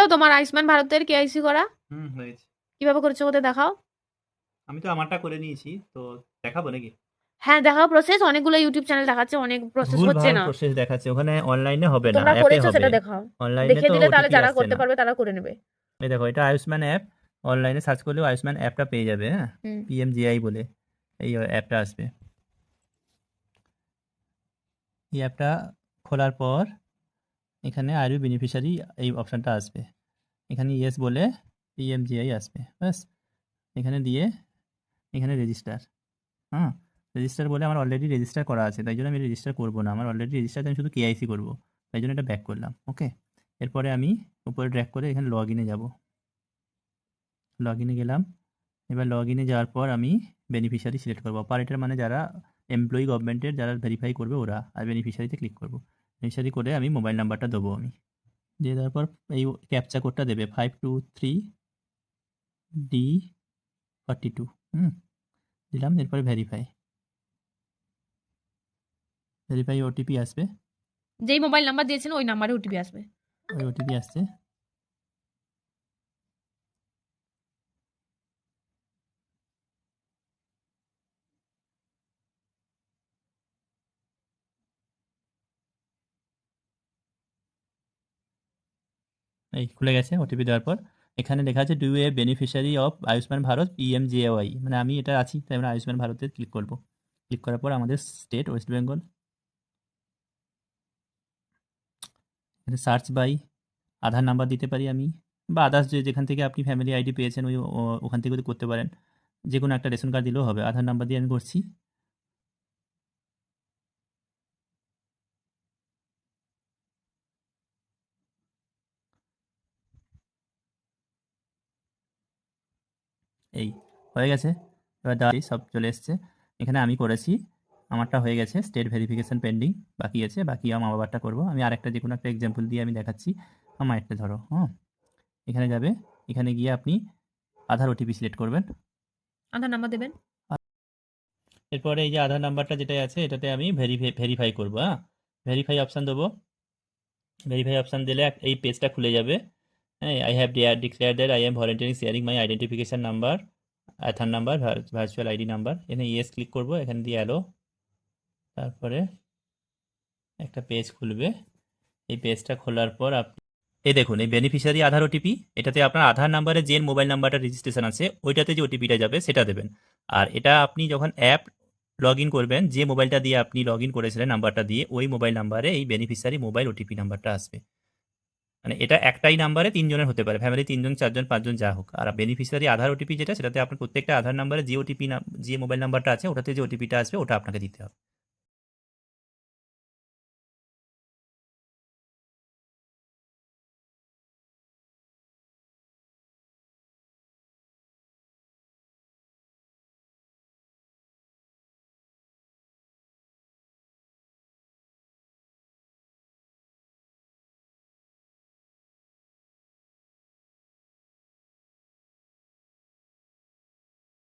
তো তোমার আয়ুষ্মান ভারতের কেআইসি করা হয়েছে। কিভাবে করেছো ওদের দেখাও। আমি তো আমারটা করে নিয়েছি, তো দেখাবো নাকি? হ্যাঁ দেখাও প্রসেস, অনেকগুলো ইউটিউব চ্যানেল দেখাচ্ছে, অনেক প্রসেস হচ্ছে ভুলভাল না। প্রসেস দেখাচ্ছে, ওখানে অনলাইনে হবে না, তোমরা অ্যাপে করেছো হবে। সেটা দেখাও, অনলাইনে দেখিয়ে তো দিলে তাহলে ওটিপি যারা আসছে করতে না। পারবে তারা করে নেবে। এই দেখো, এটা আয়ুষ্মান অ্যাপ। অনলাইনে সার্চ করলেও আয়ুষ্মান অ্যাপটা পেয়ে যাবে, হ্যাঁ। হুম। পিএমজিআই বলে এই অ্যাপটা আসবে। এই অ্যাপটা খোলার পর এখানে আরবি বেনিফিশিয়ারি এই অপশানটা আসবে। এখানে ইয়েস বলে পিএমজিআই আসবে, ব্যাস। এখানে দিয়ে এখানে রেজিস্টার, হ্যাঁ। রেজিস্টার বলে আমার অলরেডি রেজিস্টার করা আছে, তাই জন্য আমি রেজিস্টার করবো না। আমার অলরেডি রেজিস্টার, আমি শুধু কেআইসি করবো, তাই জন্য এটা ব্যাক করলাম। ওকে, এরপরে আমি উপরে ড্র্যাগ করে এখানে লগ ইনে যাবো। লগ ইনে গেলাম। এবার লগ ইনে যাওয়ার পর আমি বেনিফিশিয়ারি সিলেক্ট করবো। অপারেটর মানে যারা এমপ্লয়ি গভর্নমেন্টের, যারা ভেরিফাই করবে ওরা। আর বেনিফিশিয়ারিতে ক্লিক করবো। বেনিফিশিয়ারি করে আমি মোবাইল নাম্বারটা দেবো। আমি দিয়ে দেওয়ার পর এই ক্যাপচা কোডটা দেবে 523D42। দিলাম, এরপরে ভেরিফাই। ভেরিফাই ওটিপি আসবে। যেই মোবাইল নাম্বার দিয়েছেন ওই নাম্বারে ওটিপি আসবে। ওই ওটিপি আসছে। এই খুলে গেছে ওটিপি দেওয়ার পর। এখানে লেখা আছে do a beneficiary of Ayushman Bharat PMJAY, মানে আমি এটা আছি, তাই আমরা আয়ুষ্মান ভারতে ক্লিক করব। ক্লিক করার পর আমাদের স্টেট ওয়েস্ট বেঙ্গল। এখানে সার্চ বাই আধার নাম্বার দিতে পারি আমি, বা আদার্স যেখান থেকে আপনি ফ্যামিলি আইডি পেয়েছেন ওখান থেকে করতে পারেন। যে কোনো একটা রেশন কার্ড দিলেও হবে। আধার নাম্বার দিয়ে আমি করছি। এই হয়ে গেছে। এবার সব চলে এসছে। এখানে আমি করেছি, আমারটা হয়ে গেছে। স্টেট ভেরিফিকেশন পেন্ডিং বাকি আছে, বাকি আমার বাবারটা করবো। আমি আরেকটা যে কোনো একটা এক্সাম্পল দিয়ে আমি দেখাচ্ছি। আমার একটা ধরো, হ্যাঁ। এখানে যাবে, এখানে গিয়ে আপনি আধার ওটিপি সিলেক্ট করবেন। আধার নাম্বার দেবেন। এরপরে এই যে আধার নাম্বারটা যেটা আছে এটাতে আমি ভেরিফাই করবো, হ্যাঁ। ভেরিফাই অপশান দেবো। ভেরিফাই অপশান দিলে এই পেজটা খুলে যাবে। হ্যাঁ, I have declare that I am volunteering sharing my identification number, Aadhaar number, virtual ID number. এখানে ইয়েস ক্লিক করবো, এখানে দিয়ে অ্যালো। তারপরে একটা পেজ খুলবে। এই পেজটা খোলার পর আপনি এই দেখুন, এই বেনিফিশিয়ারি আধার ওটিপি, এটাতে আপনার আধার নাম্বারে যে মোবাইল নাম্বারটা রেজিস্ট্রেশন আছে ওইটাতে যে ওটিপিটা যাবে সেটা দেবেন। আর এটা আপনি যখন অ্যাপ লগ ইন করবেন, যে মোবাইলটা দিয়ে আপনি লগ ইন করেছিলেন নাম্বারটা দিয়ে, ওই মোবাইল নাম্বারে এই বেনিফিশিয়ারি মোবাইল ওটিপি নাম্বারটা আসবে। মানে এটা একটাই নাম্বারে তিনজনের হতে পারে, ফ্যামিলি তিনজন, চারজন, পাঁচজন, যা হোক। আর বেনিফিশিয়ারি আধার ওটিপি যেটা, সেটাতে আপনার প্রত্যেকটা আধার নাম্বারে যে ওটিপি, যে মোবাইল নাম্বারটা আছে ওটাতে যে ওটিপিটা আসবে ওটা আপনাকে দিতে হবে।